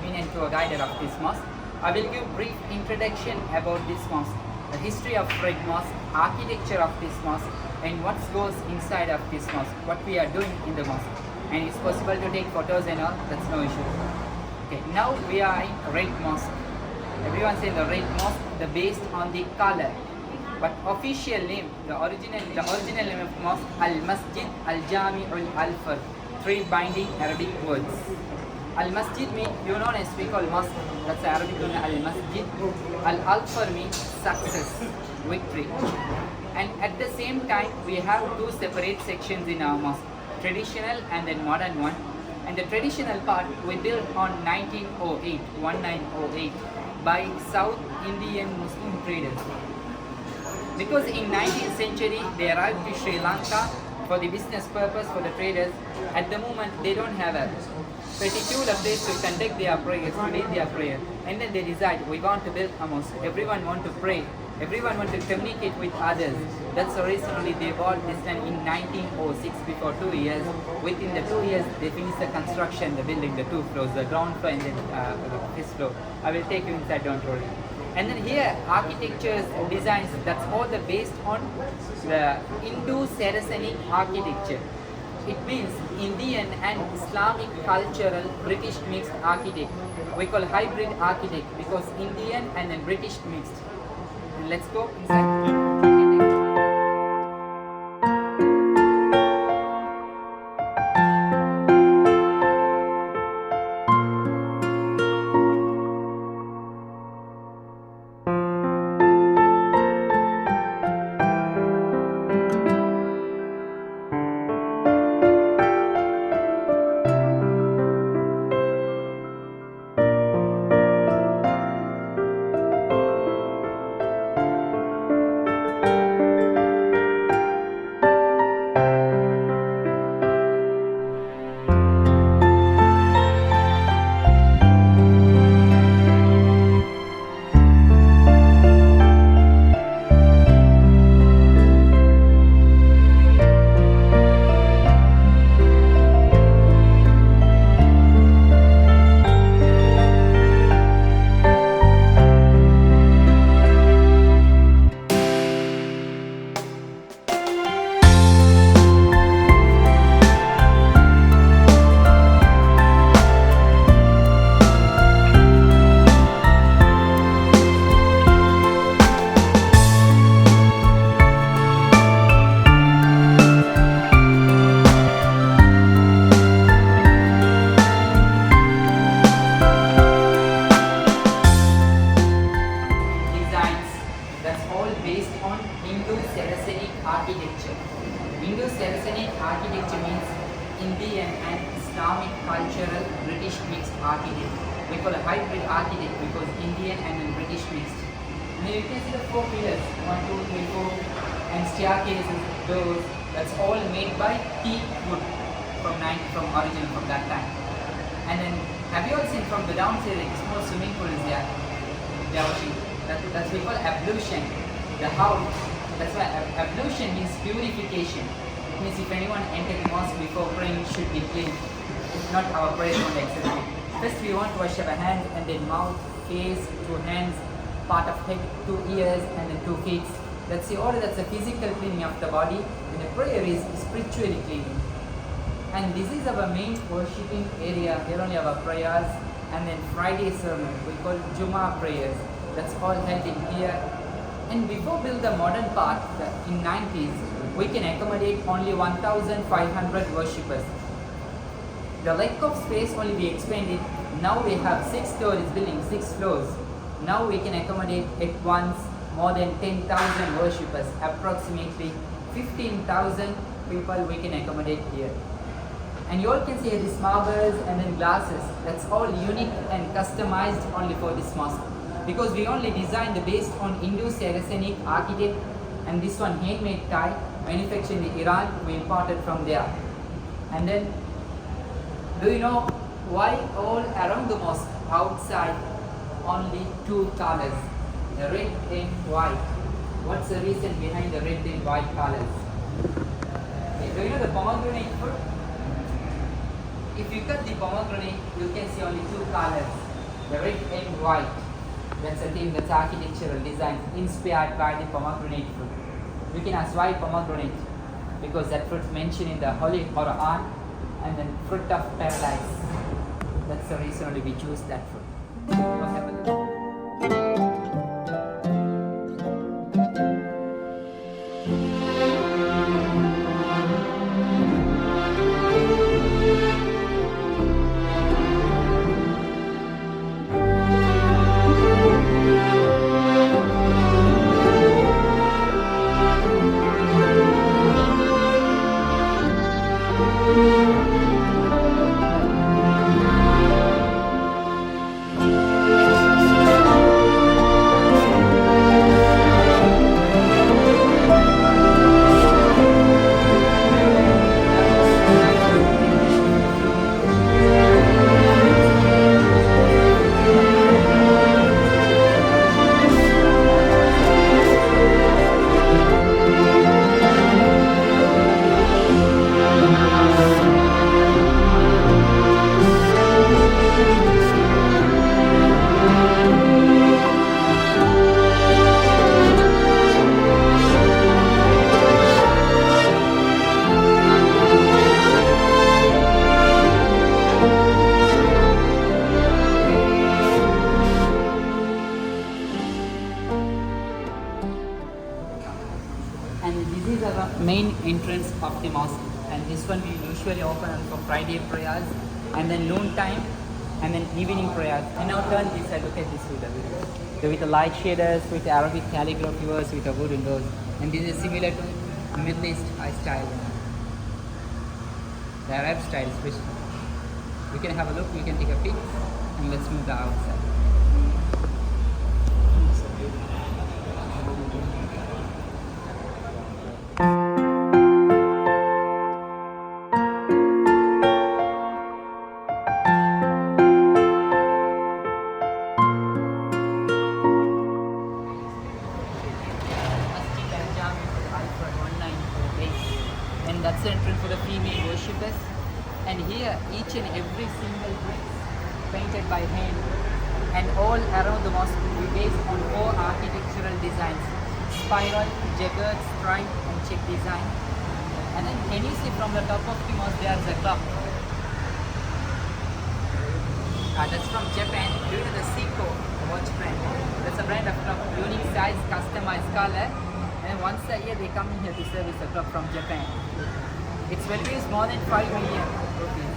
admin and tour guide of this mosque. I will give brief introduction about this mosque, the history of Red Mosque, architecture of this mosque, and what goes inside of this mosque, what we are doing in the mosque. And it's possible to take photos and all, that's no issue. Okay, now we are in Red Mosque. Everyone say the Red Mosque, the based on the color. But official name, the original name of mosque, Al-Masjid Al-Jami-Ul-Alfar, 3 binding Arabic words. Al-Masjid means, you know, as we call mosque, that's the Arabic word Al-Masjid. Al-Alfar means success, victory. And at the same time, we have 2 separate sections in our mosque, traditional and then modern one. And the traditional part we built on 1908 by South Indian Muslim traders. Because in 19th century they arrived to Sri Lanka for the business purpose for the traders. At the moment they don't have a particular place to conduct their prayers, to lead their prayer. And then they decide, we want to build a mosque. Everyone want to pray. Everyone want to communicate with others. That's the reason only they bought this land in 1906, before 2 years. Within the 2 years they finished the construction, the building, the 2 floors, the ground floor and then the office floor. I will take you inside, don't worry. And then here, architectures, designs, that's all based on the Indo-Saracenic architecture. It means Indian and Islamic cultural British mixed architect. We call hybrid architect because Indian and then British mixed. And let's go inside. Indo-Saracenic architecture. Indo-Saracenic architecture means Indian and Islamic cultural British mixed architecture. We call a hybrid architect because Indian and then British mixed. And then you can see the 4 pillars, 1, 2, 3, 4, and staircases, doors. That's all made by teak wood from origin from that time. And then have you all seen from the downstairs like small swimming pool is there? They are washing. That's we call ablution. The house. That's why ablution means purification. It means if anyone enters the mosque before praying, it should be clean. If not, our prayers won't accept it. First we want to wash our hands and then mouth, face, 2 hands, part of head, 2 ears and then 2 feet. That's the order, that's the physical cleaning of the body. And the prayer is spiritually cleaning. And this is our main worshipping area. Here only our prayers and then Friday sermon. We call Jummah prayers. That's all held in here. And before build the modern part, in 90s, we can accommodate only 1,500 worshippers. The lack of space only we expanded. Now we have 6 stories building, 6 floors. Now we can accommodate at once more than 10,000 worshippers. Approximately 15,000 people we can accommodate here. And you all can see these marbles and then glasses. That's all unique and customized only for this mosque. Because we only designed based on Indo-Saracenic architect, and this one handmade tie manufactured in Iran, we imported from there. And then, do you know why all around the mosque outside only 2 colors, the red and white? What's the reason behind the red and white colors? Okay, do you know the pomegranate fruit? If you cut the pomegranate, you can see only 2 colors. The red and white, that's a theme, that's architectural design inspired by the pomegranate fruit. You can ask why pomegranate? Because that fruit mentioned in the Holy Quran, and then fruit of paradise. That's the reason only we choose that fruit. Go have a look. Main entrance of the mosque, and this one we usually open for Friday prayers, and then noon time, and then evening prayers. And now turn this side, look at this with the light shaders, with Arabic calligraphy words, with the wooden doors, and this is similar to Middle East style, the Arab style especially. We can have a look, we can take a peek, and let's move the outside. That's the entrance for the female worshippers, and here each and every single brick painted by hand, and all around the mosque will be based on 4 architectural designs: spiral, jagged, stripe and check design. And then can you see from the top of the mosque there's a clock. That's from Japan, due to the Seiko watch brand. That's a brand of clock, unique size, customized color. And once a year they come in here to service a clock from Japan. Its value is more than 5 million rupees.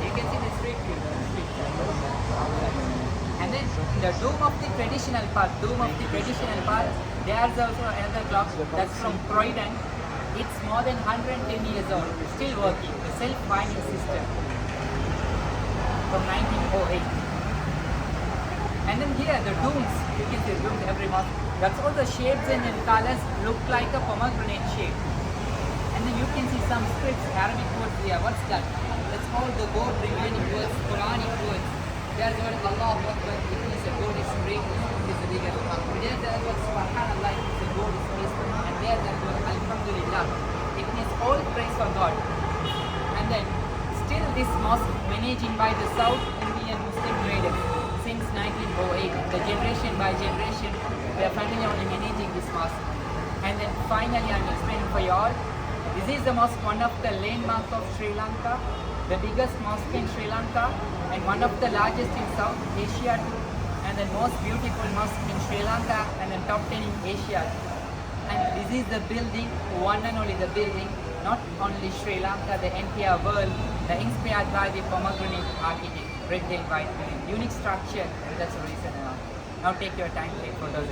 You can see the street view. And then the dome of the traditional part, there's also another clock that's from Croydon. It's more than 110 years old, still working, the self-winding system from 1908. And then here the domes, you can see domes every mosque. That's all the shapes and colors look like a pomegranate shape. And then you can see some scripts, Arabic words here. What's that? That's all the God revealing words, Quranic words. There's the word Allahu Akbar, it means the God is great, it is the bigger. There's the word Subhanallah, it means the God is peaceful. And there's the word Alhamdulillah, it means all praise for God. And then still this mosque managing by the South Indian Muslim traders since 1908. The generation by generation, we are finally only managing this mosque. And then finally I'm explaining for you all. This is the mosque, one of the landmarks of Sri Lanka, the biggest mosque in Sri Lanka, and one of the largest in South Asia too, and the most beautiful mosque in Sri Lanka, and then top 10 in Asia. And this is the building, one and only the building, not only Sri Lanka, the entire world, the inspired by the pomegranate architect, red and white, unique structure, and that's the reason. Now take your time, take photos.